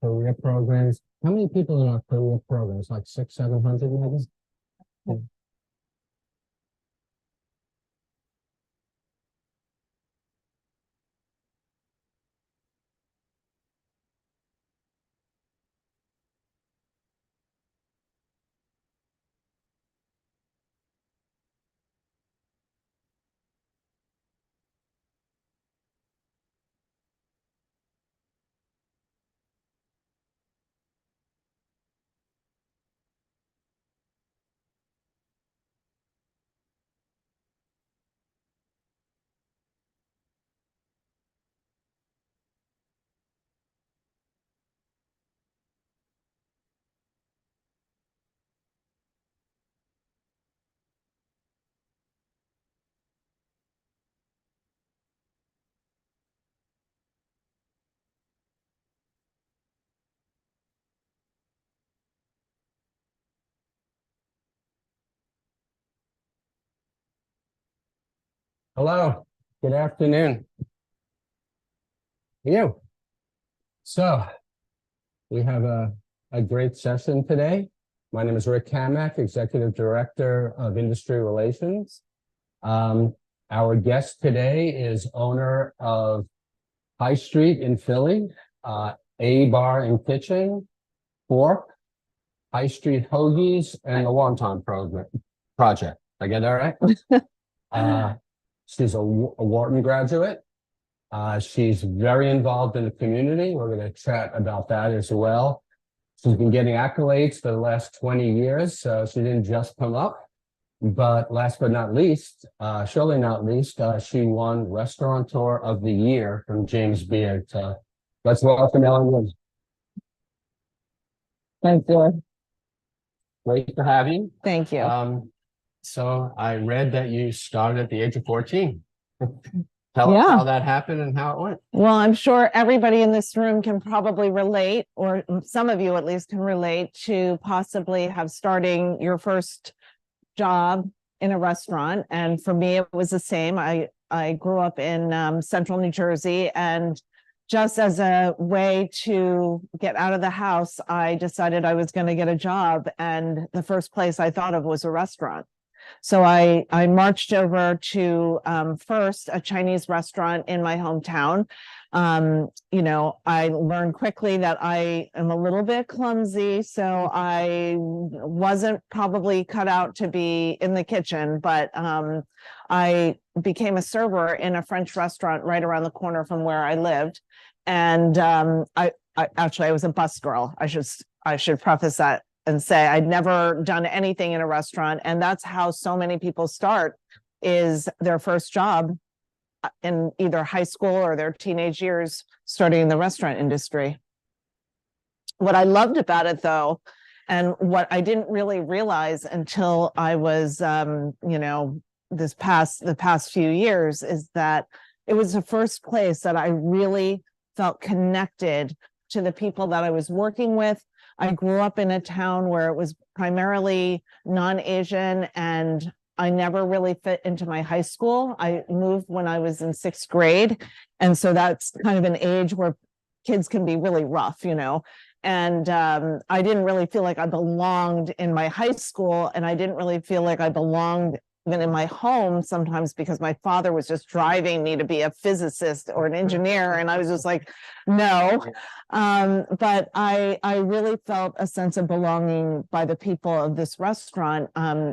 career programs. How many people in our career programs? Like 600, 700 maybe? Yeah. Hello, good afternoon. You. So we have a great session today. My name is Rick Kamak, Executive Director of Industry Relations. Our guest today is owner of High Street in Philly, A Bar and Kitchen, Fork, High Street Hoagies, and the Wonton Project. I get that right? She's a Wharton graduate. She's very involved in the community. We're going to chat about that as well. She's been getting accolades for the last 20 years. So she didn't just come up. But last but not least, surely not least, she won Restaurateur of the Year from James Beard. So let's welcome Ellen Woods. Thank you. Great to have you. Thank you. So I read that you started at the age of 14. Tell us how that happened and how it went. Well, I'm sure everybody in this room can probably relate, or some of you at least can relate to possibly have starting your first job in a restaurant. And for me, it was the same. I grew up in central New Jersey, and just as a way to get out of the house, I decided I was going to get a job. And the first place I thought of was a restaurant. So I marched over to first a Chinese restaurant in my hometown. I learned quickly that I am a little bit clumsy, so I wasn't probably cut out to be in the kitchen, but I became a server in a French restaurant right around the corner from where I lived. And I was a bus girl. I should preface that and say I'd never done anything in a restaurant. And that's how so many people start, is their first job in either high school or their teenage years, starting in the restaurant industry. What I loved about it, though, and what I didn't really realize until I was, the past few years, is that it was the first place that I really felt connected to the people that I was working with. I grew up in a town where it was primarily non-Asian, and I never really fit into my high school. I moved when I was in 6th grade. And so that's kind of an age where kids can be really rough, And I didn't really feel like I belonged in my high school, and I didn't really feel like I belonged even in my home sometimes, because my father was just driving me to be a physicist or an engineer. And I was just like, no. But I really felt a sense of belonging by the people of this restaurant.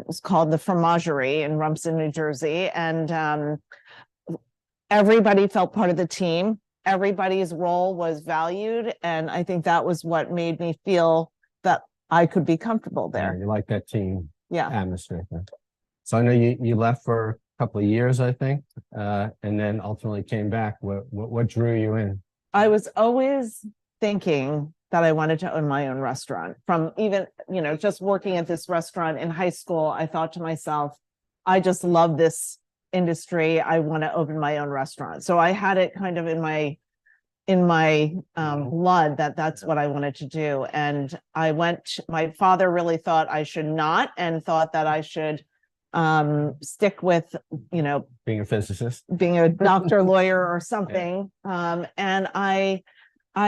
It's called the Fromagerie in Rumson, New Jersey. And everybody felt part of the team. Everybody's role was valued. And I think that was what made me feel that I could be comfortable there. Yeah, you like that team atmosphere. So I know you left for a couple of years, I think, and then ultimately came back. What drew you in? I was always thinking that I wanted to own my own restaurant. From even, just working at this restaurant in high school, I thought to myself, I just love this industry. I want to open my own restaurant. So I had it kind of in my blood that that's what I wanted to do. And my father really thought I should not, and thought that I should stick with, being a physicist, being a doctor, lawyer, or something. And I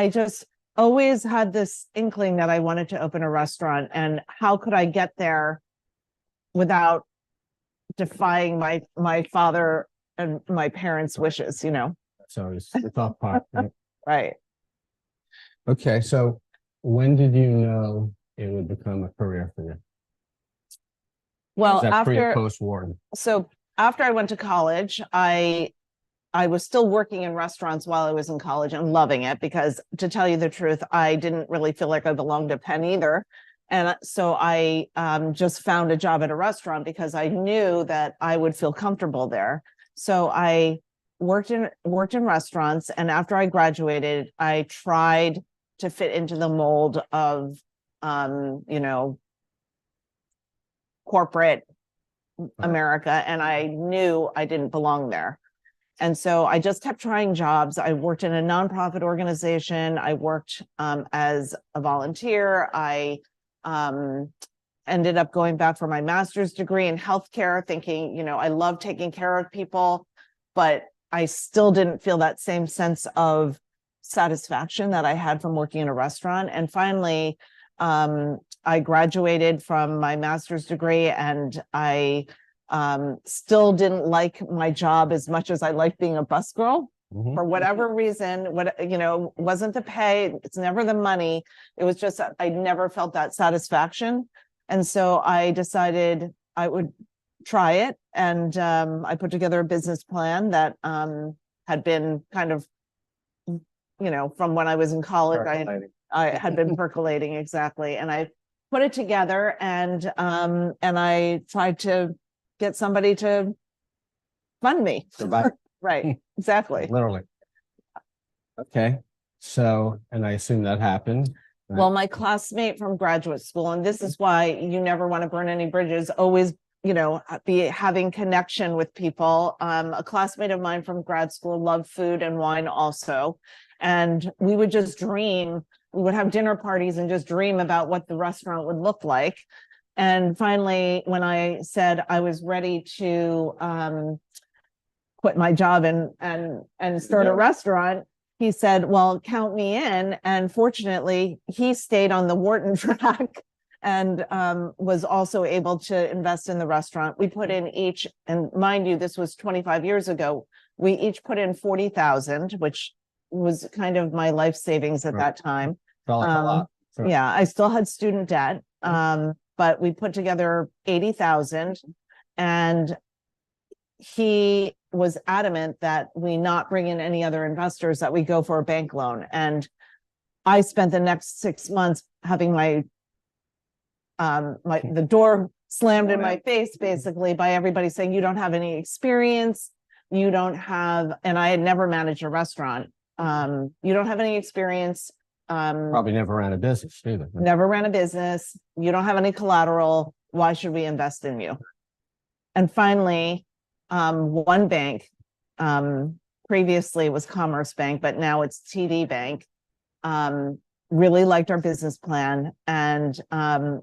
just always had this inkling that I wanted to open a restaurant, and how could I get there without defying my father and my parents' wishes, you know? So it's the tough part. Right? Right. Okay, so when did you know it would become a career for you? Well, Is that pre or after post-war? so after I went to college, I was still working in restaurants while I was in college and loving it, because to tell you the truth, I didn't really feel like I belonged to Penn either. And so I just found a job at a restaurant because I knew that I would feel comfortable there. So I worked in restaurants, and after I graduated, I tried to fit into the mold of you know, corporate America, and I knew I didn't belong there. And so I just kept trying jobs. I worked in a nonprofit organization. I worked as a volunteer. I ended up going back for my master's degree in healthcare, thinking, you know, I love taking care of people, but I still didn't feel that same sense of satisfaction that I had from working in a restaurant. And finally, I graduated from my master's degree, and I still didn't like my job as much as I liked being a busgirl. For whatever reason, wasn't the pay, it's never the money. It was just, I never felt that satisfaction. And so I decided I would try it. And I put together a business plan that had been kind of, from when I was in college, I had been percolating, exactly. And I put it together, and I tried to get somebody to fund me. Right, exactly. Literally. Okay. So, and I assume that happened. Right? Well, my classmate from graduate school, and this is why you never want to burn any bridges, always, be having connection with people. A classmate of mine from grad school loved food and wine also. And we would just dream, we would have dinner parties and just dream about what the restaurant would look like. And finally, when I said I was ready to quit my job and start a restaurant, he said, well, count me in. And fortunately, he stayed on the Wharton track and was also able to invest in the restaurant. We put in each, and mind you, this was 25 years ago, we each put in 40,000, which was kind of my life savings at that time. Felt like a lot. Sure. Yeah, I still had student debt, but we put together 80,000, and he was adamant that we not bring in any other investors, that we go for a bank loan. And I spent the next 6 months having the door slammed in my face, basically, by everybody saying, you don't have any experience, you don't have, and I had never managed a restaurant. You don't have any experience. Probably never ran a business either. Never ran a business. You don't have any collateral. Why should we invest in you? And finally, one bank, previously was Commerce Bank, but now it's TD Bank, really liked our business plan. And, I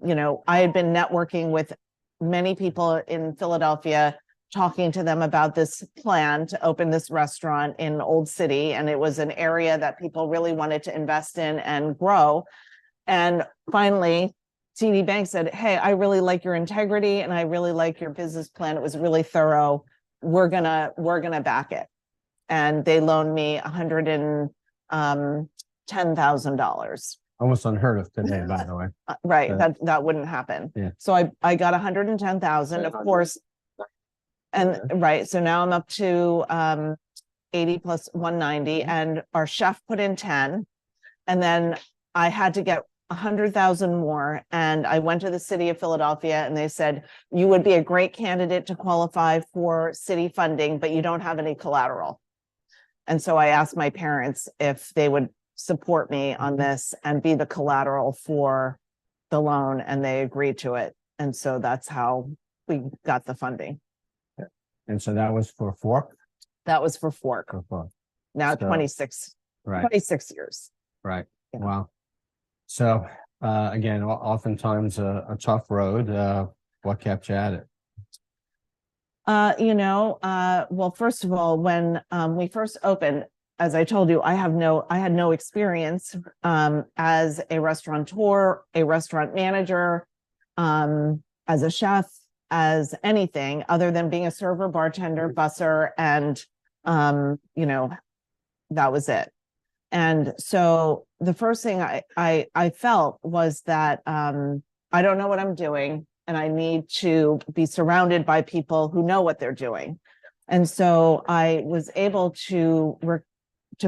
had been networking with many people in Philadelphia, talking to them about this plan to open this restaurant in Old City. And it was an area that people really wanted to invest in and grow. And finally, TD Bank said, hey, I really like your integrity and I really like your business plan. It was really thorough. We're gonna back it. And they loaned me $110,000. Almost unheard of today, by the way. Right, that wouldn't happen. Yeah. So I got 110,000, of course. And right, so now I'm up to 80 plus 190, and our chef put in 10, and then I had to get 100,000 more. And I went to the city of Philadelphia, and they said, you would be a great candidate to qualify for city funding, but you don't have any collateral. And so I asked my parents if they would support me on this and be the collateral for the loan, and they agreed to it. And so that's how we got the funding. And so that was for Fork? That was for Fork. Now So, 26 years. Right. Yeah. Wow. So again, oftentimes a tough road. What kept you at it? Well, first of all, when we first opened, as I told you, I had no experience as a restaurateur, a restaurant manager, as a chef, as anything other than being a server, bartender, busser, and that was it. And so the first thing I felt was that I don't know what I'm doing, and I need to be surrounded by people who know what they're doing. And so I was able to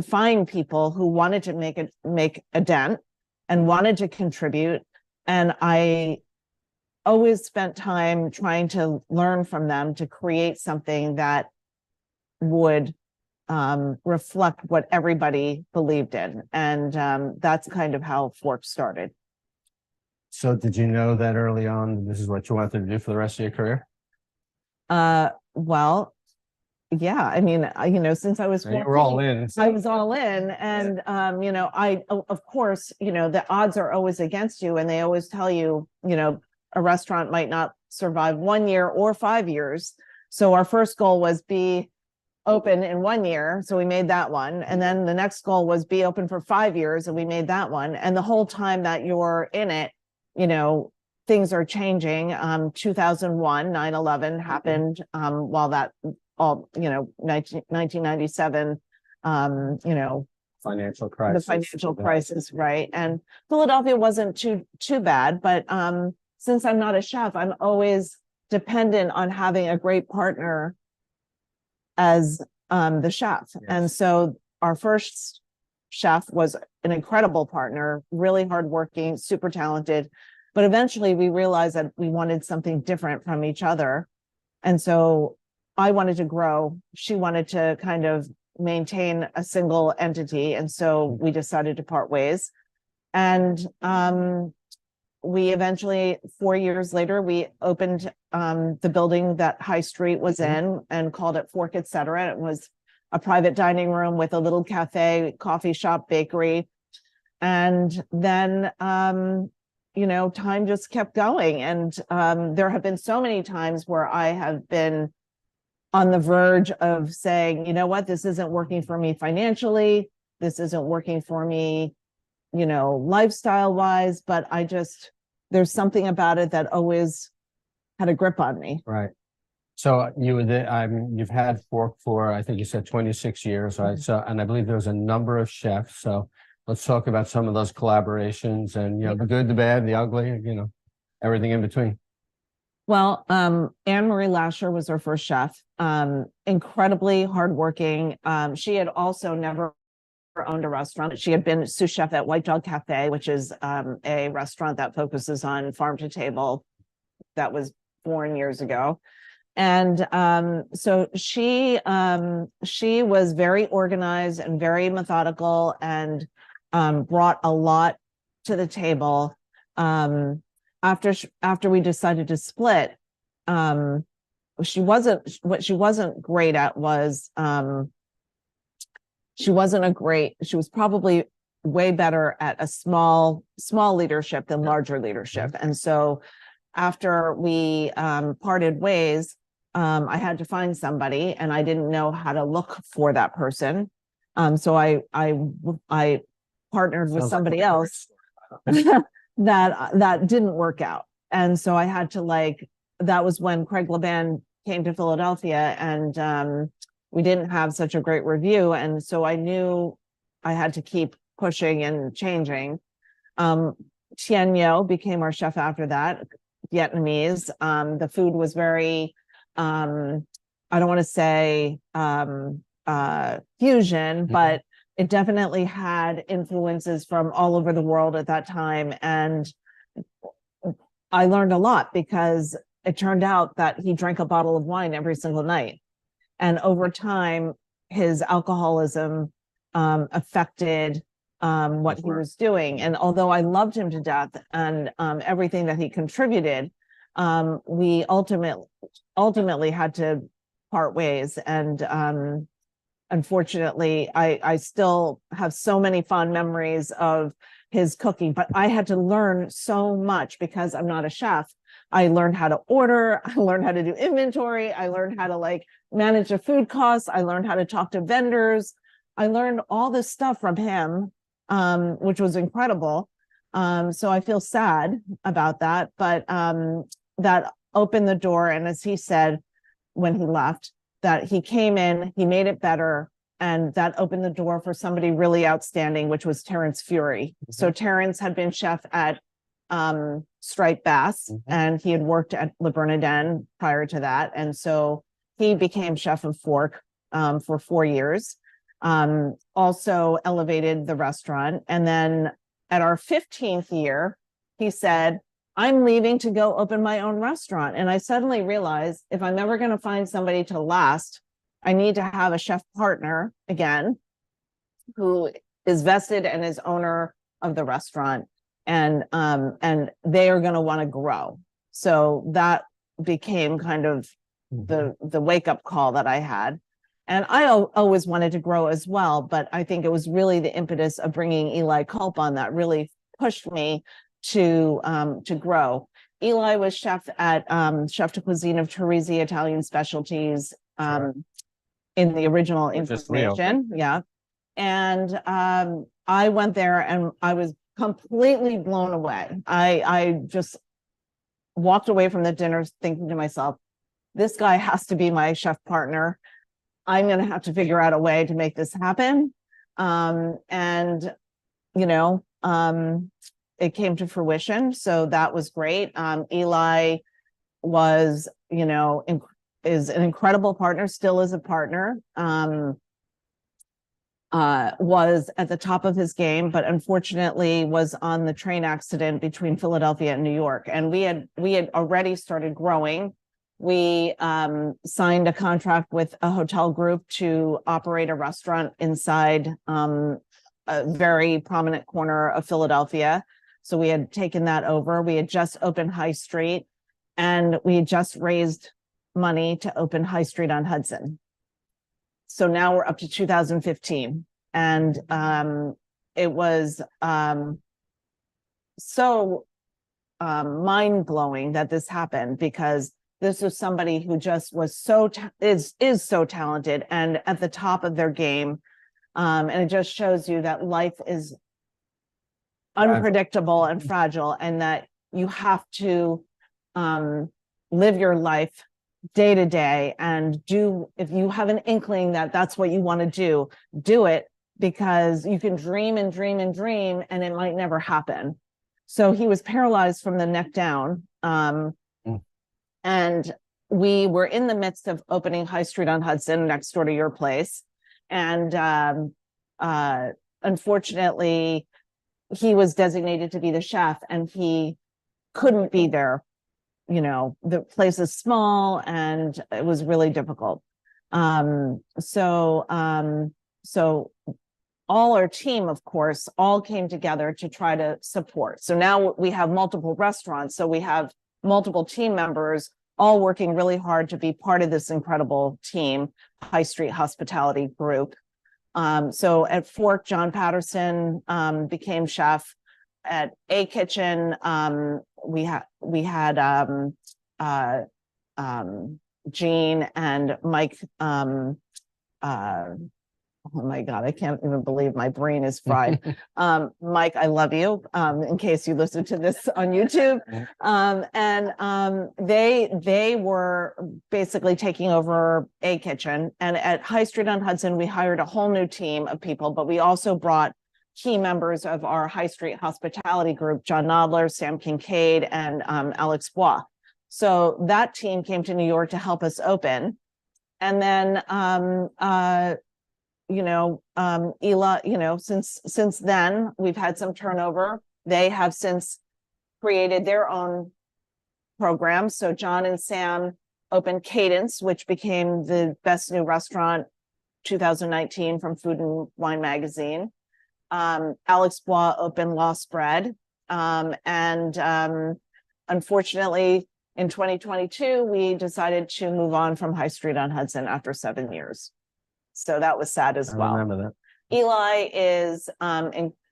find people who wanted to make a dent and wanted to contribute. And I always spent time trying to learn from them to create something that would reflect what everybody believed in. And that's kind of how Fork started. So did you know that early on, this is what you wanted to do for the rest of your career? Well, yeah, I mean, since I was 14, you were all in. I was all in. And, of course, the odds are always against you. And they always tell you, a restaurant might not survive 1 year or 5 years. So our first goal was be open in 1 year. So we made that one. And then the next goal was be open for 5 years. And we made that one. And the whole time that you're in it, things are changing. 2001, 9/11 happened while that all, 1997, Financial crisis. the financial crisis, right? And Philadelphia wasn't too bad, but since I'm not a chef, I'm always dependent on having a great partner as the chef. Yes. And so our first chef was an incredible partner, really hardworking, super talented. But eventually we realized that we wanted something different from each other. And so I wanted to grow. She wanted to kind of maintain a single entity. And so we decided to part ways. And we eventually, 4 years later, we opened the building that High Street was in and called it Fork, etc. It was a private dining room with a little cafe, coffee shop, bakery. And then, time just kept going. And there have been so many times where I have been on the verge of saying, you know what, this isn't working for me financially. This isn't working for me, lifestyle wise, but there's something about it that always had a grip on me. Right. So you've had Fork for, I think you said 26 years, right? So, and I believe there's a number of chefs. So let's talk about some of those collaborations and, the good, the bad, the ugly, everything in between. Well, Anne-Marie Lasher was our first chef, incredibly hardworking. She had also never owned a restaurant. She had been sous chef at White Dog Cafe, which is a restaurant that focuses on farm to table. That was born years ago. And so she was very organized and very methodical and brought a lot to the table. After we decided to split, she wasn't great at was she was probably way better at a small leadership than larger leadership. And so after we parted ways, I had to find somebody, and I didn't know how to look for that person. So I partnered with somebody else that didn't work out. And so I had to that was when Craig Laban came to Philadelphia, and we didn't have such a great review. And so I knew I had to keep pushing and changing. Tien Yo became our chef after that, Vietnamese. The food was very, I don't want to say fusion, but it definitely had influences from all over the world at that time. And I learned a lot because it turned out that he drank a bottle of wine every single night. And over time, his alcoholism affected what he was doing. And although I loved him to death and everything that he contributed, we ultimately had to part ways. And unfortunately, I still have so many fond memories of his cooking, but I had to learn so much because I'm not a chef. I learned how to order. I learned how to do inventory. I learned how to manage the food costs. I learned how to talk to vendors. I learned all this stuff from him, which was incredible. So I feel sad about that, but that opened the door. And as he said when he left, that he came in, he made it better, and that opened the door for somebody really outstanding, which was Terrence Fury. Mm-hmm. So Terrence had been chef at Striped Bass, mm-hmm. and he had worked at Le Bernardin prior to that. And so he became chef of Fork for 4 years, also elevated the restaurant. And then at our 15th year, he said, I'm leaving to go open my own restaurant. And I suddenly realized if I'm ever going to find somebody to last, I need to have a chef partner again, who is vested and is owner of the restaurant. And they are going to want to grow. So that became kind of the wake up call that I had. And I always wanted to grow as well, but I think it was really the impetus of bringing Eli Culp on that really pushed me to grow. Eli was chef at Chef de Cuisine of Teresi Italian Specialties in the original incarnation. Yeah. And I went there and I was completely blown away. I just walked away from the dinner thinking to myself, this guy has to be my chef partner. I'm going to have to figure out a way to make this happen. And, you know, it came to fruition. So that was great. Eli was, you know, is an incredible partner, still is a partner. Was at the top of his game, but unfortunately was on the train accident between Philadelphia and New York. And we had already started growing. We signed a contract with a hotel group to operate a restaurant inside a very prominent corner of Philadelphia. So we had taken that over. We had just opened High Street, and we had just raised money to open High Street on Hudson. So now we're up to 2015. And it was so mind-blowing that this happened, because this was somebody who just was is so talented and at the top of their game. And it just shows you that life is unpredictable and fragile, and that you have to live your life day to day and if you have an inkling that that's what you want to do it, because you can dream and dream and dream and it might never happen. So he was paralyzed from the neck down. And we were in the midst of opening High Street on Hudson next door to your place. And unfortunately, he was designated to be the chef and he couldn't be there. You know, the place is small and it was really difficult. So all our team, of course, all came together to try to support. So now we have multiple restaurants. So we have multiple team members all working really hard to be part of this incredible team, High Street Hospitality Group. So at Fork, John Patterson became chef. At A Kitchen, we had Gene and Mike. Oh my God, I can't even believe my brain is fried. Mike, I love you, in case you listen to this on YouTube. They were basically taking over A Kitchen. And at High Street on Hudson, we hired a whole new team of people, but we also brought key members of our High Street Hospitality Group, John Nodler, Sam Kincaid, and Alex Bois. So that team came to New York to help us open. And then Eli, since then, we've had some turnover. They have since created their own programs. So John and Sam opened Cadence, which became the best new restaurant 2019 from Food and Wine Magazine. Alex Bois opened Lost Bread. Unfortunately, in 2022, we decided to move on from High Street on Hudson after 7 years. So that was sad as well. I remember that. Eli is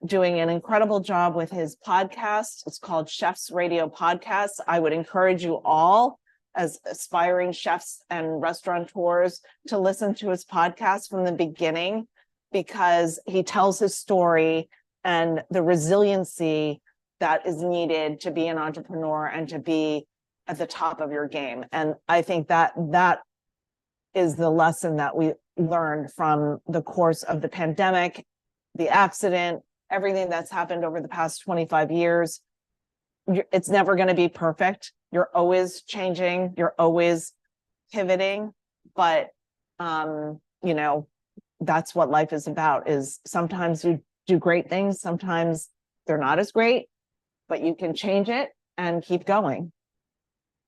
doing an incredible job with his podcast. It's called Chef's Radio Podcast. I would encourage you all, as aspiring chefs and restaurateurs, to listen to his podcast from the beginning. because he tells his story and the resiliency that is needed to be an entrepreneur and to be at the top of your game. And I think that that is the lesson that we learned from the course of the pandemic, the accident, everything that's happened over the past 25 years. It's never going to be perfect. You're always changing, you're always pivoting, but you know, that's what life is about, is sometimes you do great things, sometimes they're not as great, but you can change it and keep going.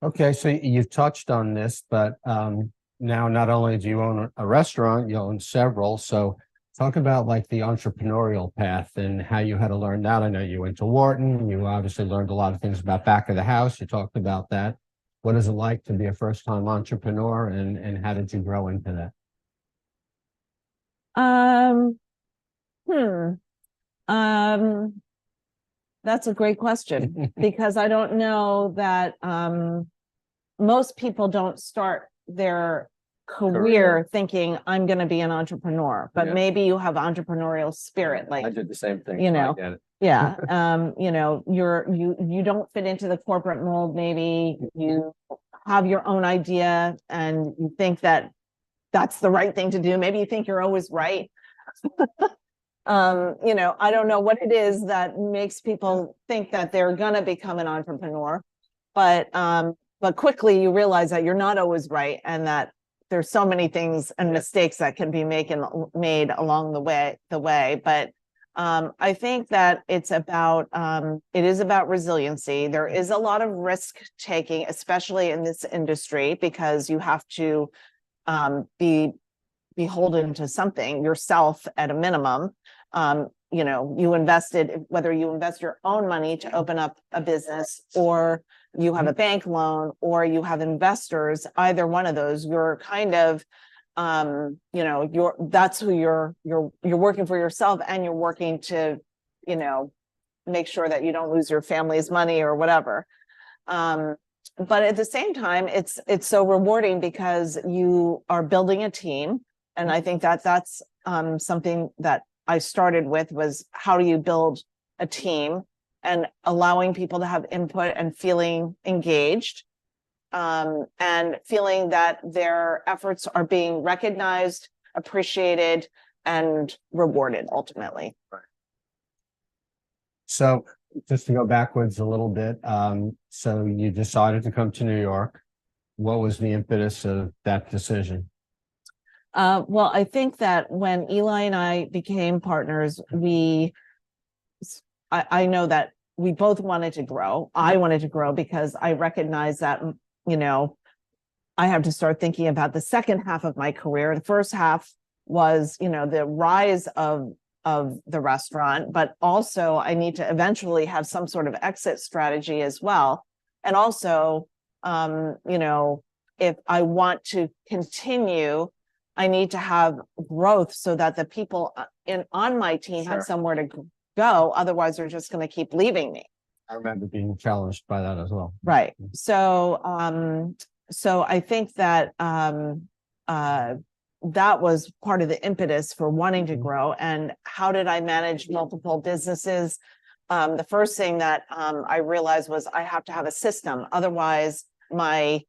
Okay, so you've touched on this, but now not only do you own a restaurant, you own several. So talk about like the entrepreneurial path and how you had to learn that. I know you went to Wharton, you obviously learned a lot of things about back of the house. You talked about that. What is it like to be a first-time entrepreneur, and how did you grow into that? Um, hmm. That's a great question because I don't know that most people don't start their career thinking I'm going to be an entrepreneur, but Yeah. maybe you have entrepreneurial spirit. Like I did the same thing. you so I know, get it. yeah. You know, you don't fit into the corporate mold. Maybe you have your own idea and you think that that's the right thing to do. Maybe you think you're always right. You know, I don't know what it is that makes people think that they're gonna become an entrepreneur, but quickly you realize that you're not always right, and that there's so many things and mistakes that can be made along the way. But I think that it is about resiliency. There is a lot of risk taking, especially in this industry, because you have to be beholden to something yourself at a minimum. You know, whether you invest your own money to open up a business, or you have a bank loan, or you have investors, either one of those, you're kind of, you know, that's who you're working for yourself, and you're working to, you know, make sure that you don't lose your family's money or whatever. But at the same time, it's so rewarding because you are building a team. And I think that that's something that I started with, was how do you build a team and allowing people to have input and feeling engaged, and feeling that their efforts are being recognized, appreciated, and rewarded ultimately. Right. So just to go backwards a little bit, so you decided to come to New York. What was the impetus of that decision? Well, I think that when Eli and I became partners, I know that we both wanted to grow. I wanted to grow because I recognized that, you know, I have to start thinking about the second half of my career. The first half was, you know, the rise of the restaurant, but also I need to eventually have some sort of exit strategy as well. And also, you know, if I want to continue, I need to have growth so that the people on my team have somewhere to go. Otherwise, they're just going to keep leaving me. I remember being challenged by that as well. Right. So, so I think that that was part of the impetus for wanting to grow. And how did I manage multiple businesses? The first thing that I realized was I have to have a system. Otherwise, my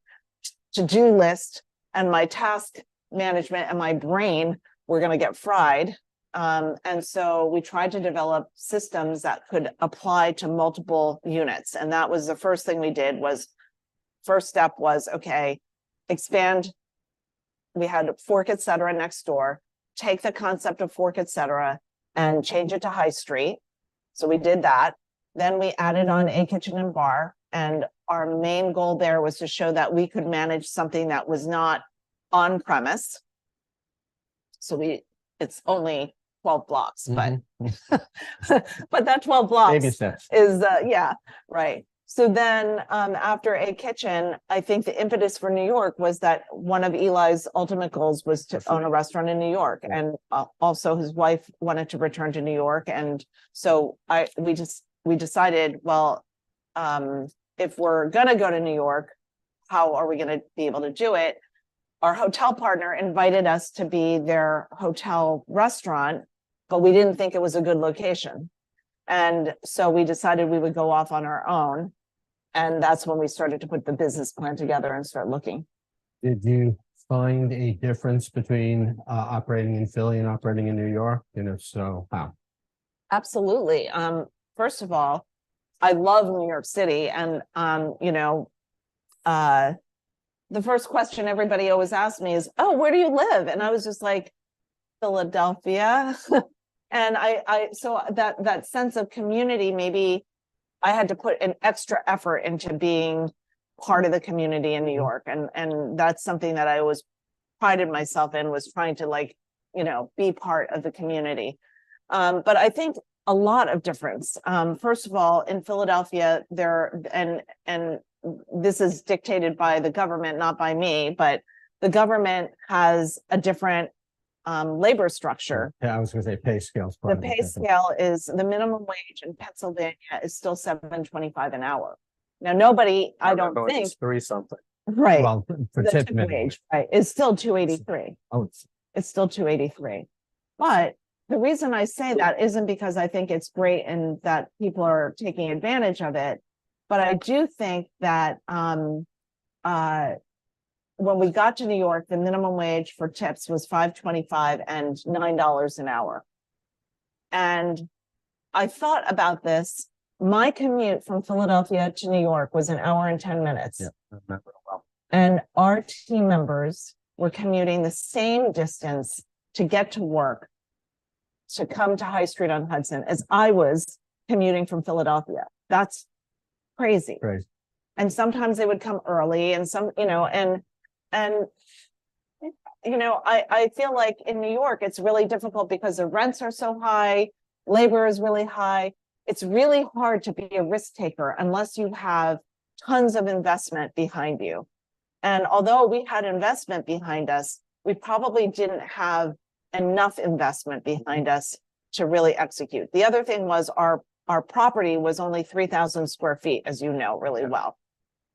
to-do list and my task management and my brain were going to get fried. And so we tried to develop systems that could apply to multiple units. And that was the first thing we did. First step was, okay, expand. We had Fork Etc. next door. Take the concept of Fork Etc. and change it to High Street. So we did that. Then we added on a kitchen and bar. And our main goal there was to show that we could manage something that was not on premise. So it's only 12 blocks, but but that 12 blocks Baby steps. is yeah, right. So then after a kitchen, I think the impetus for New York was that one of Eli's ultimate goals was to own a restaurant in New York. Yeah. And also his wife wanted to return to New York. And so we decided, well, if we're going to go to New York, how are we going to be able to do it? our hotel partner invited us to be their hotel restaurant, but we didn't think it was a good location. And so we decided we would go off on our own. And that's when we started to put the business plan together and start looking. Did you find a difference between operating in Philly and operating in New York? And if so, how? Absolutely. First of all, I love New York City. And, the first question everybody always asks me is, oh, where do you live? And I was just like, Philadelphia. And so that sense of community, maybe I had to put an extra effort into being part of the community in New York. And that's something that I always prided myself in, was trying to be part of the community. But I think a lot of difference. First of all, in Philadelphia, and this is dictated by the government, not by me, but the government has a different labor structure. Yeah, I was going to say pay scales. The pay scale is the minimum wage in Pennsylvania is still $7.25 an hour. Now, nobody, I don't think, it's 3 something. right? Well, for The tip tip minimum. wage, right, is still $2.83. Oh, It's still $2.83. But the reason I say that isn't because I think it's great and that people are taking advantage of it, but I do think that when we got to New York, the minimum wage for tips was $5.25 and $9 an hour. And I thought about this. My commute from Philadelphia to New York was 1 hour and 10 minutes. yeah, I remember it well. And our team members were commuting the same distance to get to work, to come to High Street on Hudson, as I was commuting from Philadelphia. That's crazy. Crazy. And sometimes they would come early, and I feel like in New York, it's really difficult because the rents are so high, labor is really high. It's really hard to be a risk taker unless you have tons of investment behind you. And although we had investment behind us, we probably didn't have enough investment behind us to really execute. The other thing was our property was only 3,000 square feet, as you know really well.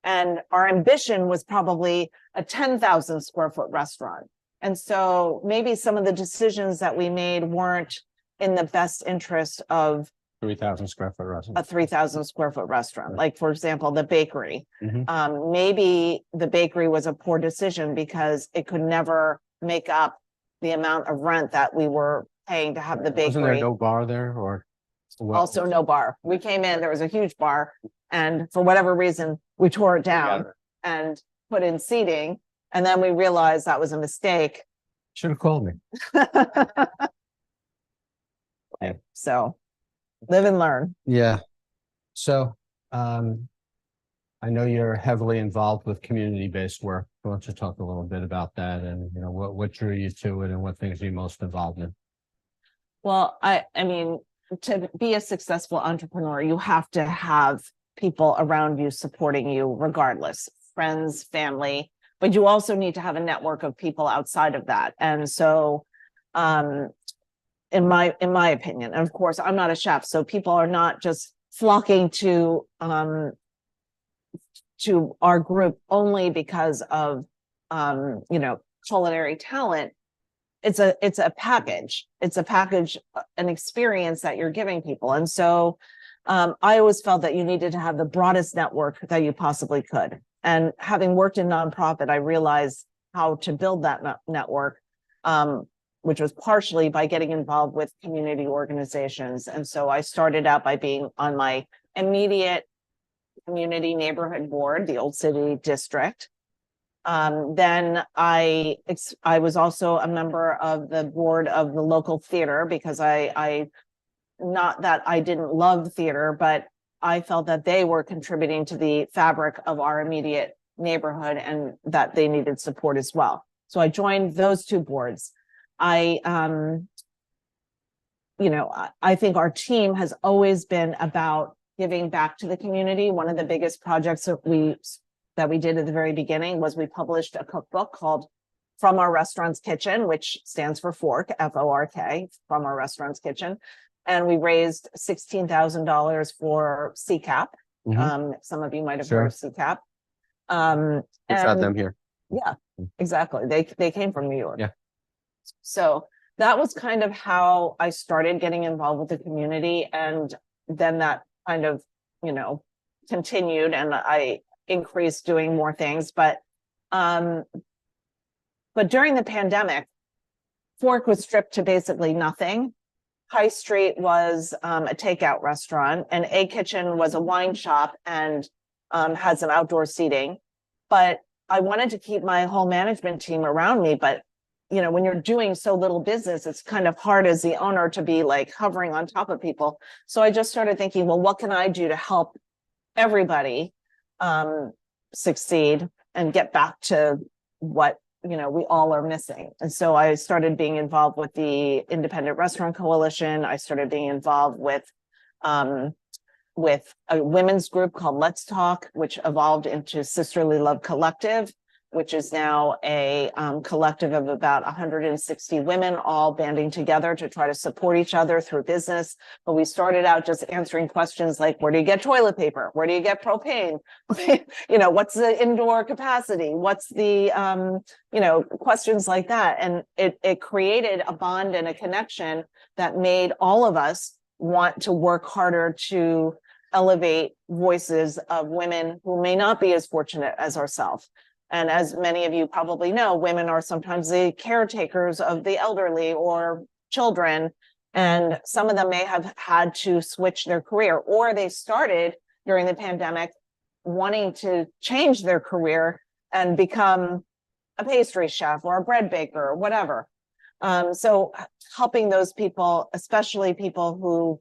And our ambition was probably a 10,000 square foot restaurant. And so maybe some of the decisions that we made weren't in the best interest of 3,000 square foot restaurant. a 3,000 square foot restaurant. Like, for example, the bakery. Mhm. Maybe the bakery was a poor decision because it could never make up the amount of rent that we were paying to have the bakery. Wasn't there no bar there, or? Well, Also no bar. We came in, there was a huge bar, and for whatever reason, we tore it down and put in seating. And then we realized that was a mistake. should have called me. Yeah. So live and learn. Yeah. So, I know you're heavily involved with community-based work. Why don't you talk a little bit about that, and what drew you to it, and what things are you most involved in? Well, I mean, to be a successful entrepreneur, you have to have people around you supporting you regardless, friends, family, but you also need to have a network of people outside of that. And so, in my opinion, and of course, I'm not a chef, so people are not just flocking to our group only because of culinary talent. It's a package. It's a package, an experience that you're giving people. And so I always felt that you needed to have the broadest network that you possibly could. And having worked in nonprofit, I realized how to build that network, which was partially by getting involved with community organizations. And so I started out by being on my immediate community neighborhood board, the Old City District. Then I was also a member of the board of the local theater, because I not that I didn't love theater, but I felt that they were contributing to the fabric of our immediate neighborhood and that they needed support as well. So I joined those two boards. I think our team has always been about giving back to the community. One of the biggest projects that we did at the very beginning was we published a cookbook called From Our Restaurant's Kitchen, which stands for fork, F-O-R-K, From Our Restaurant's Kitchen. And we raised $16,000 for CCAP. Mhm. Some of you might have Sure. heard of CCAP. We've had them here. Yeah, exactly. They came from New York. Yeah. So that was kind of how I started getting involved with the community. And then that kind of, continued, and I increased doing more things. But during the pandemic, Fork was stripped to basically nothing. High Street was a takeout restaurant, and A Kitchen was a wine shop and had some outdoor seating. But I wanted to keep my whole management team around me. But, when you're doing so little business, it's kind of hard as the owner to be like hovering on top of people. So I just started thinking, well, what can I do to help everybody succeed and get back to what we all are missing. And so I started being involved with the Independent Restaurant Coalition. I started being involved with a women's group called Let's Talk, which evolved into Sisterly Love Collective, which is now a collective of about 160 women, all banding together to try to support each other through business. But we started out just answering questions like, where do you get toilet paper? Where do you get propane? What's the indoor capacity? What's the, questions like that. And it created a bond and a connection that made all of us want to work harder to elevate voices of women who may not be as fortunate as ourselves. And as many of you probably know, women are sometimes the caretakers of the elderly or children. And some of them may have had to switch their career, or they started during the pandemic wanting to change their career and become a pastry chef or a bread baker or whatever. So helping those people, especially people who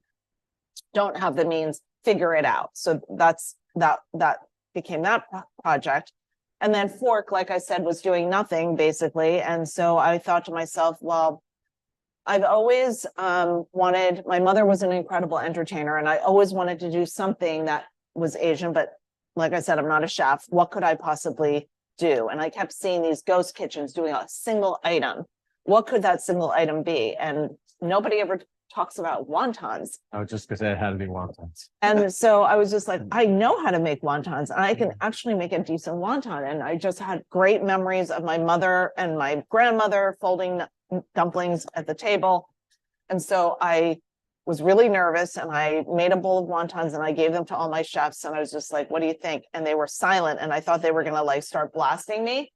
don't have the means, figure it out. So that became that project. And then Fork, like I said, was doing nothing basically. And so I thought to myself, well, I've always wanted, my mother was an incredible entertainer, and I always wanted to do something that was Asian, but like I said, I'm not a chef. What could I possibly do? And I kept seeing these ghost kitchens doing a single item. What could that single item be? And nobody ever talks about wontons. Oh, just because it had to be wontons. And so I was just like, I know how to make wontons, and I can actually make a decent wonton. And I just had great memories of my mother and my grandmother folding dumplings at the table. And so I was really nervous, and I made a bowl of wontons and I gave them to all my chefs. And I was just like, what do you think? And they were silent. And I thought they were going to like start blasting me.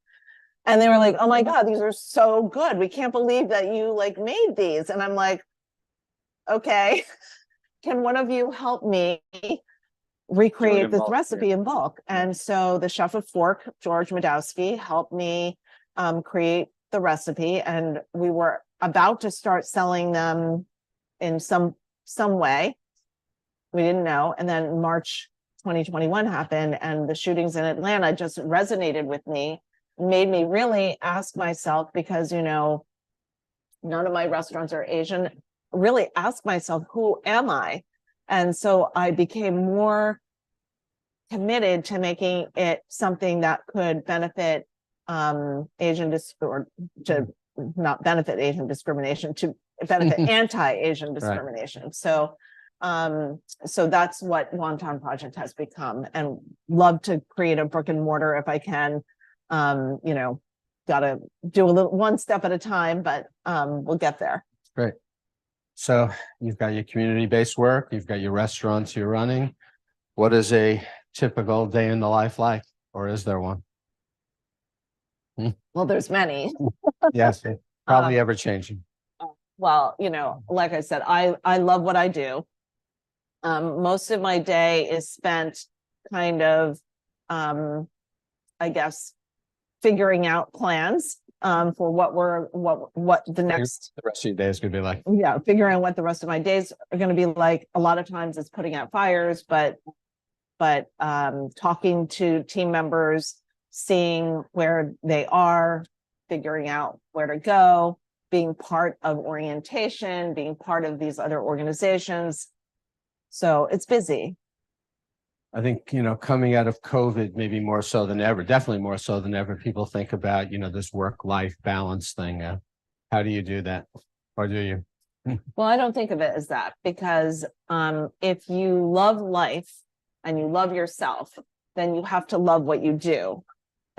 And they were like, oh my God, these are so good. We can't believe that you like made these. And I'm like, okay, can one of you help me recreate this recipe in bulk? And so the chef of Fork, George Madowski, helped me create the recipe, and we were about to start selling them in some way. We didn't know. And then March 2021 happened, and the shootings in Atlanta just resonated with me, made me really ask myself, because none of my restaurants are Asian, really ask myself, who am I? And so I became more committed to making it something that could benefit or to not benefit Asian discrimination, to benefit anti-Asian discrimination. Right. So that's what Wonton Project has become, and love to create a brick and mortar if I can. Got to do a little one step at a time, but we'll get there. Great. So you've got your community-based work, you've got your restaurants you're running. What is a typical day in the life like, or is there one? Well, there's many. Yes, probably ever changing. Well, like I said, I love what I do. Most of my day is spent kind of, I guess, figuring out plans for what the next, the rest of your day is going to be like. Yeah, figuring out what the rest of my days are going to be like. A lot of times it's putting out fires, but talking to team members, seeing where they are, figuring out where to go, being part of orientation, being part of these other organizations. So it's busy. I think, coming out of COVID, maybe more so than ever, definitely more so than ever, people think about, this work-life balance thing. How do you do that? Or do you? Well, I don't think of it as that, because if you love life and you love yourself, then you have to love what you do.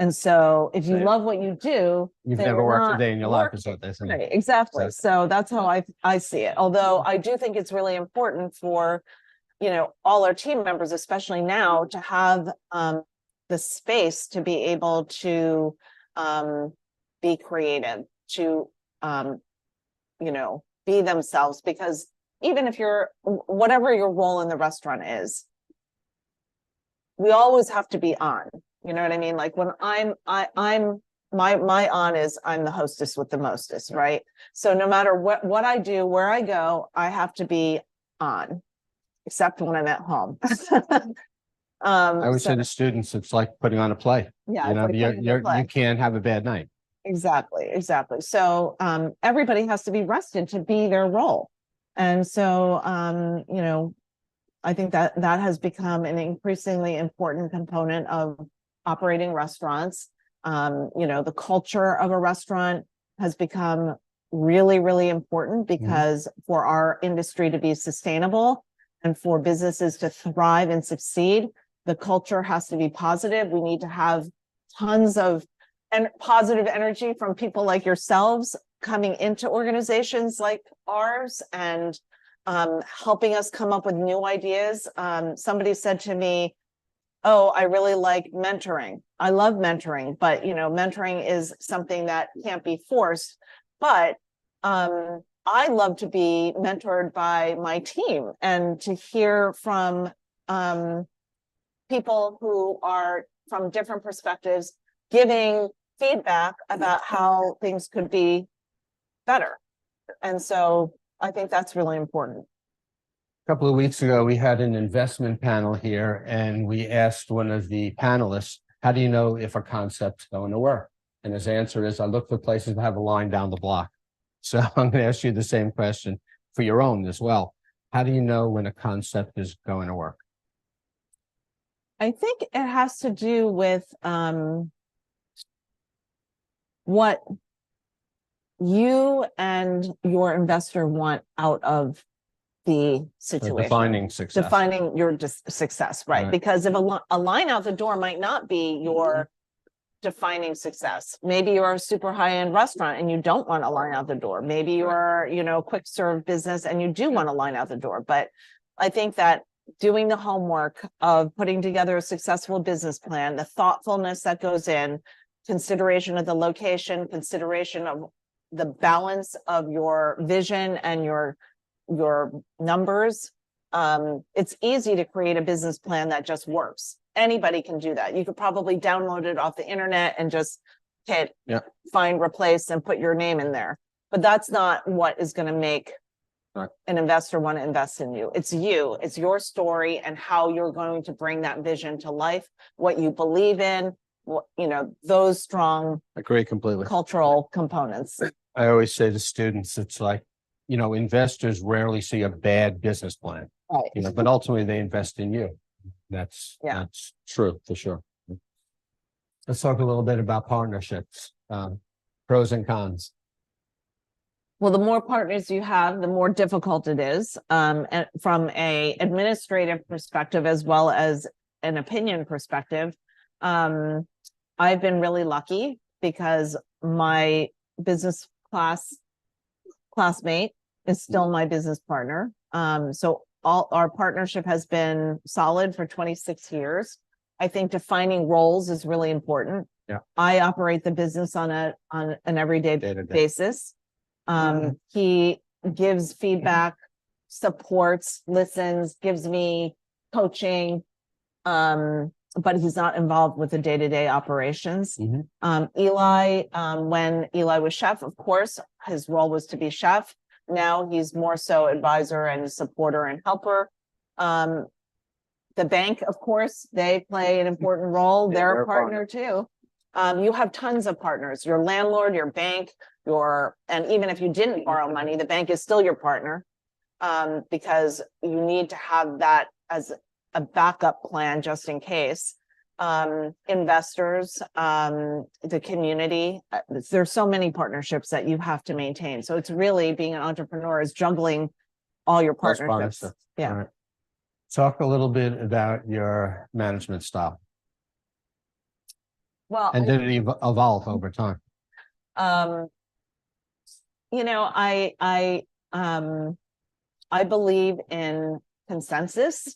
And so if you Same. love what you do, You've then never you're worked a not day in your life, working. is what they say. Right, exactly. Exactly. So that's how I see it. Although I do think it's really important for, all our team members, especially now, to have the space to be able to be creative, to be themselves, because even if you're whatever your role in the restaurant is, we always have to be on. You know what I mean? Like when I'm my on is I'm the hostess with the mostest, right? So no matter what I do, where I go, I have to be on, except when I'm at home. I would say to students, it's like putting on a play. Yeah, You it's know, like putting on a play. you can't have a bad night. Exactly. So everybody has to be rested to be their role. And so I think that has become an increasingly important component of operating restaurants. The culture of a restaurant has become really, really important because for our industry to be sustainable and for businesses to thrive and succeed, the culture has to be positive. We need to have tons of positive energy from people like yourselves coming into organizations like ours and helping us come up with new ideas. Somebody said to me, "Oh, I really like mentoring. I love mentoring, but mentoring is something that can't be forced. But I love to be mentored by my team and to hear from people who are from different perspectives, giving feedback about how things could be better." And so I think that's really important. A couple of weeks ago, we had an investment panel here and we asked one of the panelists, how do you know if a concept's going to work? And his answer is, I look for places that have a line down the block. So I'm going to ask you the same question for your own as well. How do you know when a concept is going to work? I think it has to do with what you and your investor want out of the situation. Defining success. Defining your success, right? Because if a line out the door might not be your defining success. Maybe you're a super high-end restaurant and you don't want a line out the door. Maybe you're, quick serve business and you do want a line out the door. But I think that doing the homework of putting together a successful business plan, the thoughtfulness that goes in, consideration of the location, consideration of the balance of your vision and your numbers. It's easy to create a business plan that just works. Anybody can do that. You could probably download it off the internet and just hit find, replace, and put your name in there. But that's not what is going to make an investor want to invest in you. It's you. It's your story and how you're going to bring that vision to life, what you believe in, those strong Agree completely. Cultural components. I always say to students, it's like, investors rarely see a bad business plan, Right. But ultimately they invest in you. That's true for sure. Let's talk a little bit about partnerships, pros and cons. Well, the more partners you have, the more difficult it is. And from a administrative perspective, as well as an opinion perspective, I've been really lucky because my business classmate is still my business partner. So all our partnership has been solid for 26 years. I think defining roles is really important. Yeah. I operate the business on an everyday basis. He gives feedback, supports, listens, gives me coaching, but he's not involved with the day-to-day operations. Eli, when Eli was chef, of course, his role was to be chef. Now he's more so advisor and supporter and helper. The bank, of course, they play an important role. They're a partner too. You have tons of partners, your landlord, your bank, and even if you didn't borrow money, the bank is still your partner, because you need to have that as a backup plan just in case. Investors, the community, there's so many partnerships that you have to maintain. So it's really, being an entrepreneur is juggling all your partnerships. Yeah. Right. Talk a little bit about your management style. Well, And did it evolve over time? um, you know, I believe in consensus,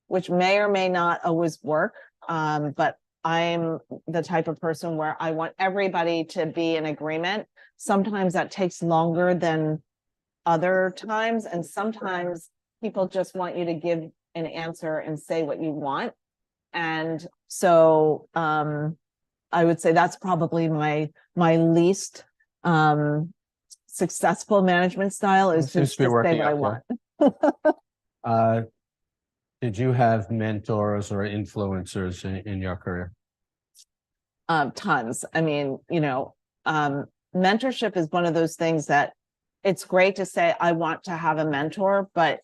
which may or may not always work. But I'm the type of person where I want everybody to be in agreement. Sometimes that takes longer than other times, and sometimes people just want you to give an answer and say what you want. And so I would say that's probably my least successful management style, is Seems just to be to say working what I out, want. Did you have mentors or influencers in your career? Tons. I mean, mentorship is one of those things that it's great to say, I want to have a mentor, but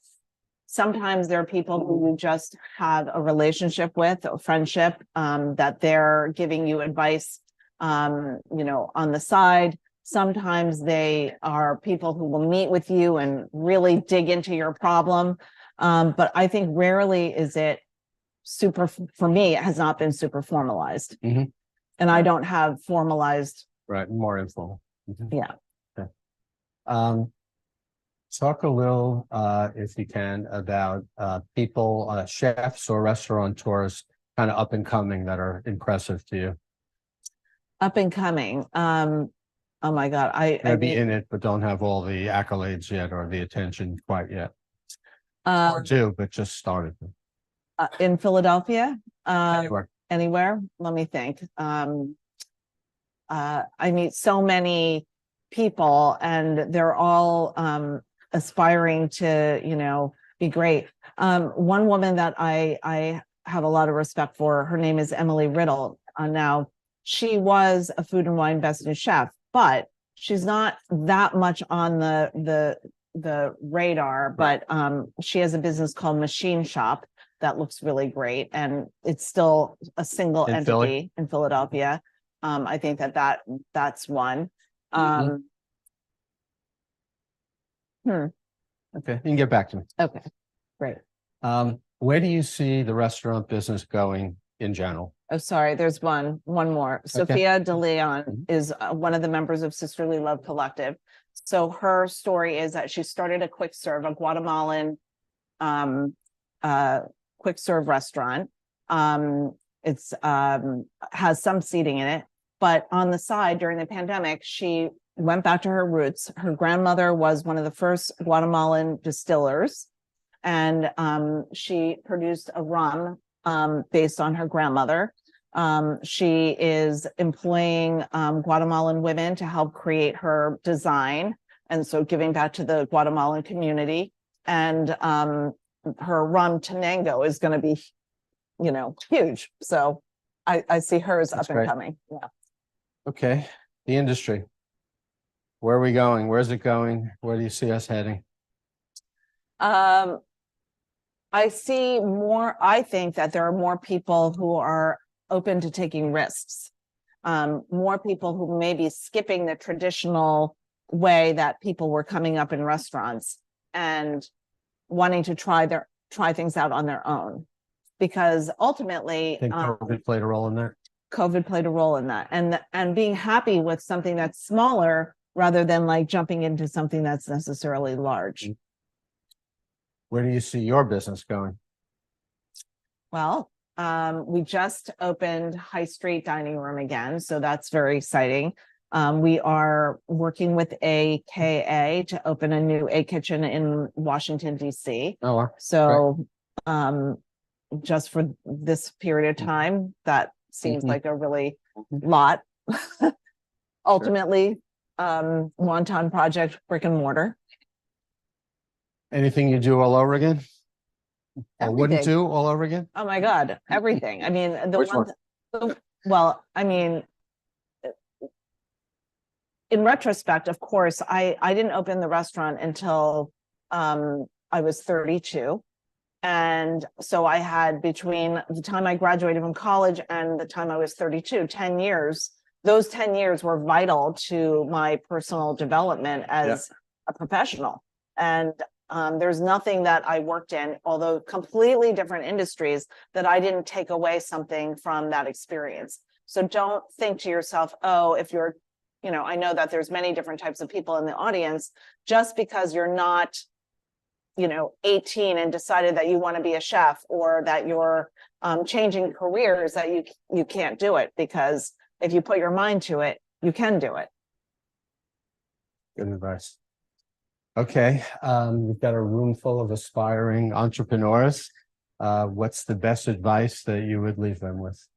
sometimes there are people who you just have a relationship with, a friendship, that they're giving you advice, on the side. Sometimes they are people who will meet with you and really dig into your problem. But I think rarely is it for me, it has not been super formalized. Mhm. And I don't have formalized. Right, more informal. Mhm. Yeah. Okay. Talk a little, if you can, about people, chefs or restaurateurs, kind of up and coming that are impressive to you. Up and coming. Oh my God. I Maybe mean, in it, but don't have all the accolades yet or the attention quite yet. um, Or do, but just started. in Philadelphia, Anywhere. anywhere. Let me think. I meet so many people, and they're all aspiring to, be great. One woman that I have a lot of respect for, her name is Emily Riddle. Now, she was a food and wine business chef, but she's not that much on the radar. Right. But she has a business called Machine Shop that looks really great, and it's still a single In entity Philly? in Philadelphia. I think that's one. Mhm. Okay, you can get back to me. Okay, great. Where do you see the restaurant business going in general? Oh, sorry, there's one more. Sophia De Leon Mhm. is one of the members of Sisterly Love Collective. So her story is that she started a quick serve, a Guatemalan quick serve restaurant. It's has some seating in it, but on the side during the pandemic, she went back to her roots. Her grandmother was one of the first Guatemalan distillers, and she produced a rum based on her grandmother. She is employing Guatemalan women to help create her design, and so giving back to the Guatemalan community. And her rum Tenango is going to be, huge. So I see her as That's up and great. coming. Yeah. Okay, the industry. Where are we going? Where's it going? Where do you see us heading? I see more. I think that there are more people who are open to taking risks. More people who may be skipping the traditional way that people were coming up in restaurants and wanting to try things out on their own. Because ultimately, I think COVID played a role in that. COVID played a role in that, and being happy with something that's smaller rather than like jumping into something that's necessarily large. Where do you see your business going? Well, we just opened High Street Dining Room again, so that's very exciting. We are working with AKA to open a new A Kitchen in Washington, D.C. Oh, wow. So just for this period of time, that seems Mhm. like a really lot. Ultimately, Wonton project, brick and mortar. Anything you do all over again? Or wouldn't Everything. do all over again? Oh my God, everything. I mean, Which one? Well, I mean, in retrospect, of course, I didn't open the restaurant until I was 32. And so I had, between the time I graduated from college and the time I was 32, 10 years. Those 10 years were vital to my personal development as a professional. And there's nothing that I worked in, although completely different industries, that I didn't take away something from that experience. So don't think to yourself, oh, if you're, I know that there's many different types of people in the audience, just because you're not, 18 and decided that you want to be a chef, or that you're changing careers, that you can't do it, because if you put your mind to it, you can do it. Good advice. Okay, we've got a room full of aspiring entrepreneurs. What's the best advice that you would leave them with?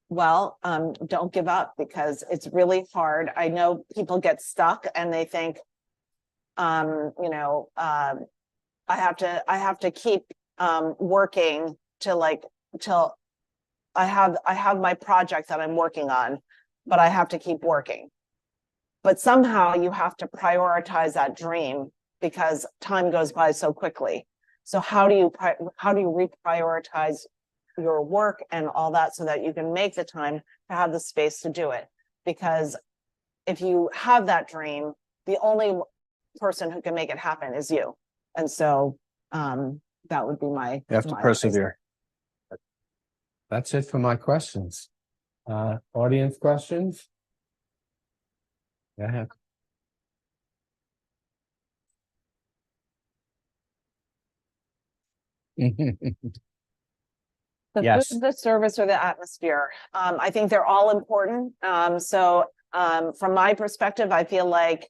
Well, don't give up, because it's really hard. I know people get stuck and they think, I have to keep working till I have my project that I'm working on, but I have to keep working. But somehow you have to prioritize that dream, because time goes by so quickly. So how do you reprioritize your work and all that, so that you can make the time to have the space to do it? Because if you have that dream, the only person who can make it happen is you. And so that would be my— You have to persevere. That's it for my questions. Audience questions? Go ahead. The Yes. food, the service, or the atmosphere. I think they're all important. From my perspective, I feel like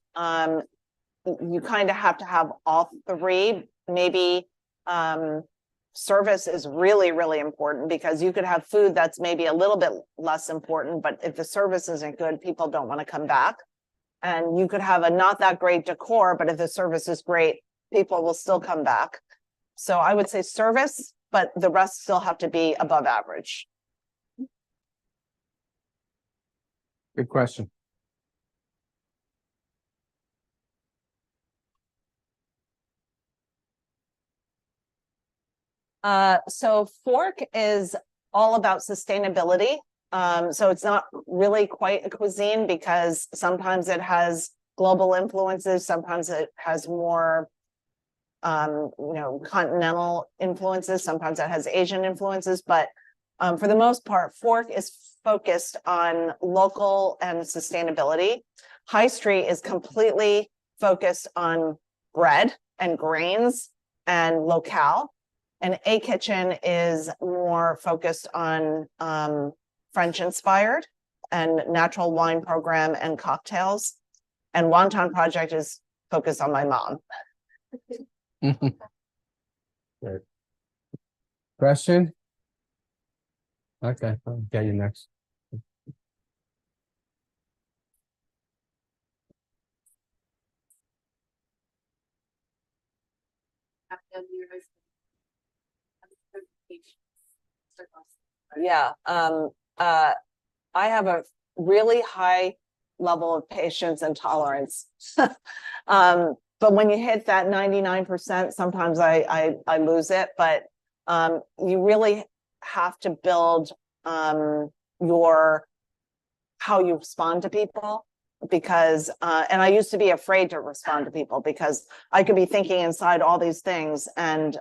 you kind of have to have all three. Maybe service is really, really important, because you could have food that's maybe a little bit less important, but if the service isn't good, people don't want to come back. And you could have a not that great decor, but if the service is great, people will still come back. So I would say service, but the rest still have to be above average. Good question. So Fork is all about sustainability. So it's not really quite a cuisine, because sometimes it has global influences, sometimes it has more continental influences, sometimes it has Asian influences, but for the most part, Fork is focused on local and sustainability. High Street is completely focused on bread and grains and locale. And A Kitchen is more focused on French inspired and natural wine program and cocktails. And Wonton Project is focused on my mom. Good. Question? Okay, I'll get you next. Yeah. I have a really high level of patience and tolerance. But when you hit that 99%, sometimes I lose it. But you really have to build how you respond to people, because and I used to be afraid to respond to people, because I could be thinking inside all these things and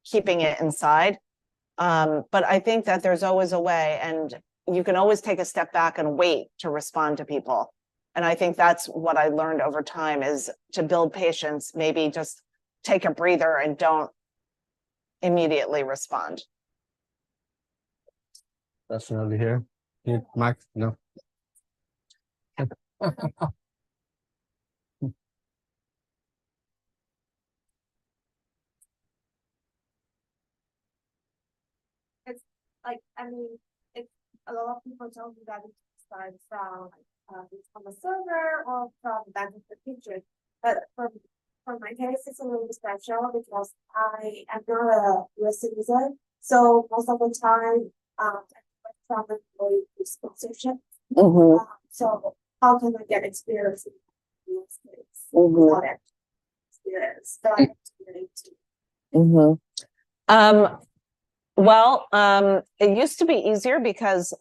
keeping it inside. But I think that there's always a way, and you can always take a step back and wait to respond to people. And I think that's what I learned over time, is to build patience, maybe just take a breather and don't immediately respond. Question over here. Mike, no. It's like, it's a lot of people tell me that it starts from a server or from back of the kitchen. But for my case, it's a little special, because I am not a US citizen. So most of the time, from employee sponsorship. So how can I get experience in the US States? Without experience that I have to relate to. Well, it used to be easier, because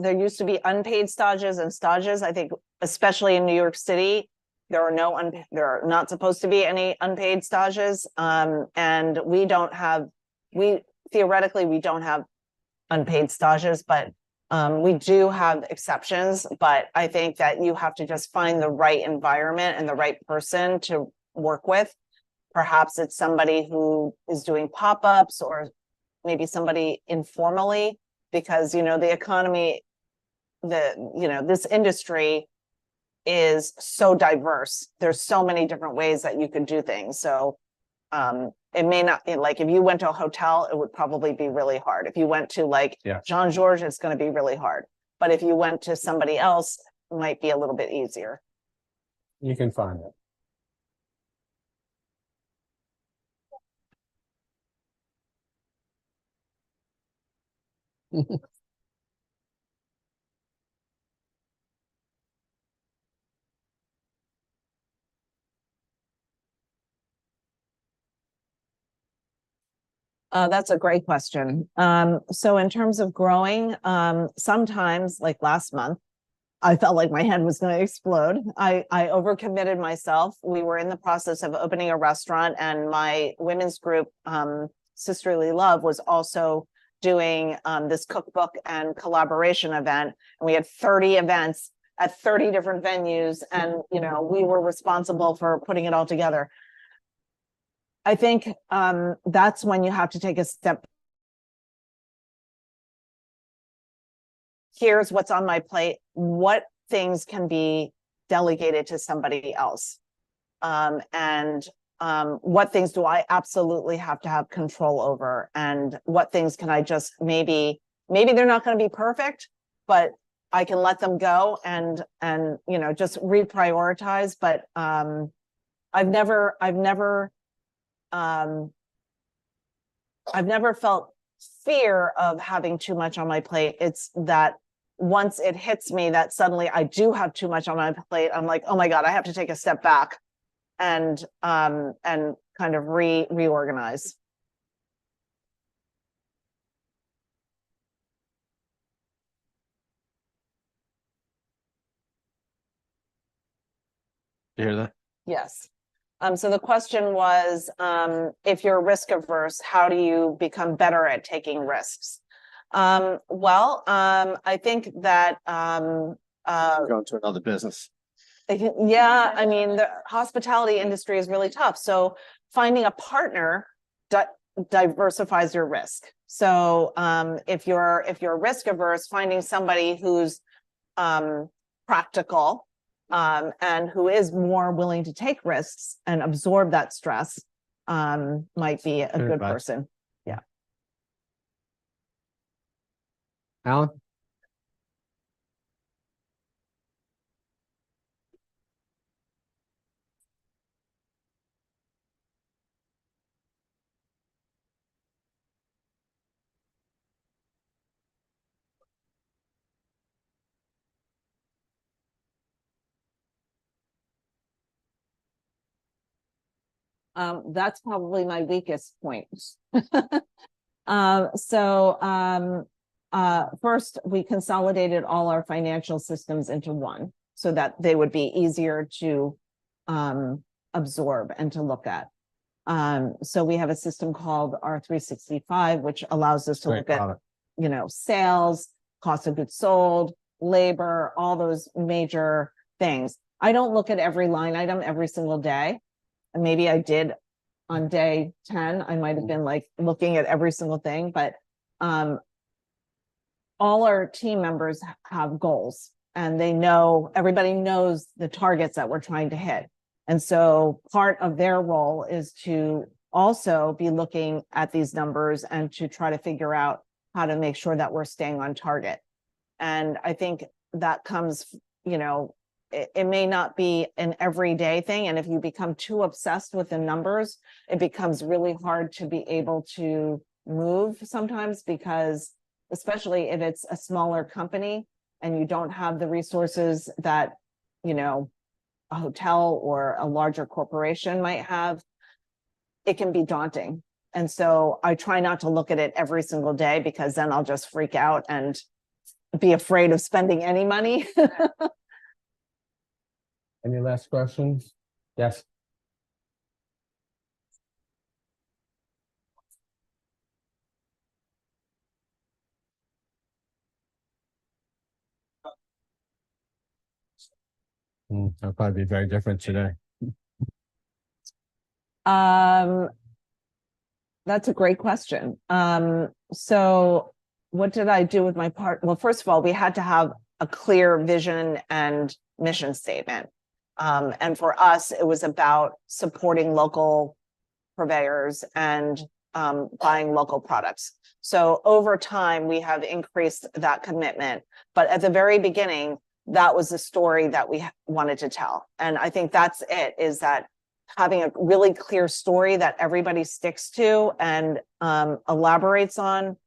there used to be unpaid stages and stages. I think, especially in New York City, there are not supposed to be any unpaid stages. And theoretically, we don't have unpaid stages, but we do have exceptions, but I think that you have to just find the right environment and the right person to work with. Perhaps it's somebody who is doing pop-ups, or maybe somebody informally, because, you know, the economy, this industry is so diverse. There's so many different ways that you could do things. So it may not be like, if you went to a hotel, it would probably be really hard. If you went to like Jean Georges, it's going to be really hard. But if you went to somebody else, it might be a little bit easier. You can find it. That's a great question. So in terms of growing, sometimes like last month, I felt like my head was going to explode. I overcommitted myself. We were in the process of opening a restaurant, and my women's group, Sisterly Love, was also doing this cookbook and collaboration event. And we had 30 events at 30 different venues, and you know, we were responsible for putting it all together. I think that's when you have to take a step. Here's what's on my plate. What things can be delegated to somebody else? And what things do I absolutely have to have control over? And what things can I just maybe they're not going to be perfect, but I can let them go and you know, just reprioritize. But I've never felt fear of having too much on my plate. It's that once it hits me that suddenly I do have too much on my plate, I'm like, oh my God, I have to take a step back and kind of reorganize. You hear that? Yes. So the question was, if you're risk averse, how do you become better at taking risks? I think that Going to another business. yeah, I mean, the hospitality industry is really tough. So finding a partner diversifies your risk. So if you're risk averse, finding somebody who's practical and who is more willing to take risks and absorb that stress might be a good person. Yeah. Alan? That's probably my weakest point. First, we consolidated all our financial systems into one so that they would be easier to absorb and to look at. So we have a system called R365, which allows us to look at, you know, sales, cost of goods sold, labor, all those major things. I don't look at every line item every single day. And maybe I did on day 10, I might have been like looking at every single thing, but all our team members have goals, and they know, everybody knows the targets that we're trying to hit. And so part of their role is to also be looking at these numbers and to try to figure out how to make sure that we're staying on target. And I think that comes, you know, it may not be an everyday thing. And if you become too obsessed with the numbers, it becomes really hard to be able to move sometimes, because especially if it's a smaller company and you don't have the resources that, you know, a hotel or a larger corporation might have, it can be daunting. And so I try not to look at it every single day, because then I'll just freak out and be afraid of spending any money. Any last questions? Yes. That'll probably be very different today. Um, that's a great question. So what did I do with my part? Well, first of all, we had to have a clear vision and mission statement. And for us, it was about supporting local purveyors and buying local products. So over time, we have increased that commitment. But at the very beginning, that was the story that we wanted to tell. And I think that's it, is that having a really clear story that everybody sticks to and elaborates on,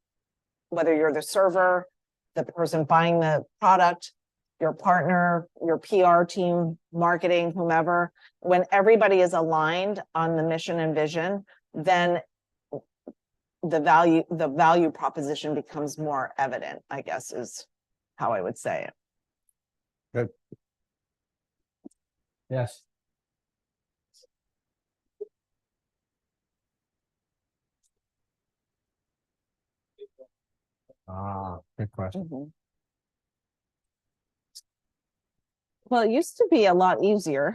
whether you're the server, the person buying the product, your partner, your PR team, marketing, whomever, when everybody is aligned on the mission and vision, then the value proposition becomes more evident, I guess, is how I would say it. Good. Yes. Good question. Mhm. Well, it used to be a lot easier.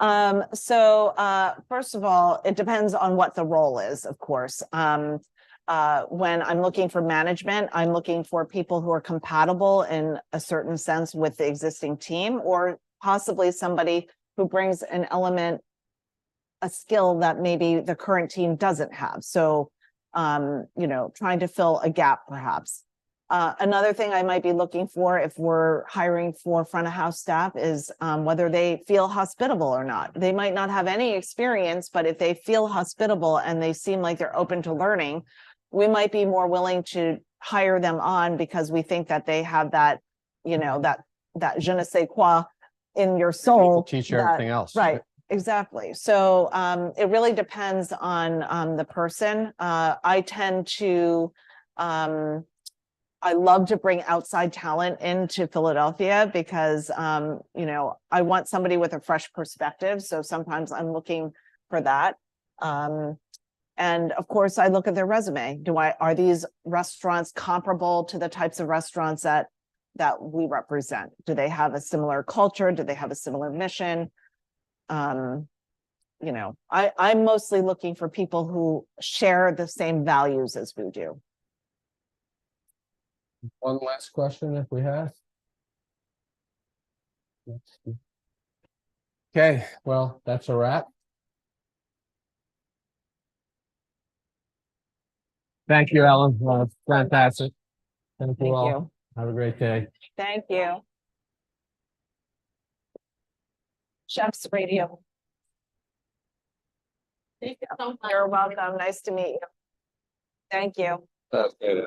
First of all, it depends on what the role is, of course. When I'm looking for management, I'm looking for people who are compatible in a certain sense with the existing team, or possibly somebody who brings an element, a skill that maybe the current team doesn't have. So, trying to fill a gap perhaps. Another thing I might be looking for if we're hiring for front of house staff is whether they feel hospitable or not. They might not have any experience, but if they feel hospitable and they seem like they're open to learning, we might be more willing to hire them on because we think that they have that, that je ne sais quoi in your soul. Teach you that- everything else. Right. Exactly. So it really depends on the person. I tend to I love to bring outside talent into Philadelphia because, I want somebody with a fresh perspective. So sometimes I'm looking for that. And of course, I look at their resume. Are these restaurants comparable to the types of restaurants that we represent? Do they have a similar culture? Do they have a similar mission? I'm mostly looking for people who share the same values as we do. One last question if we have. Okay, well, that's a wrap. Thank you, Ellen. Fantastic. Thank you Thank all. you. Have a great day. Thank you. Chef's Radio. You're welcome. Nice to meet you. Thank you. That's good.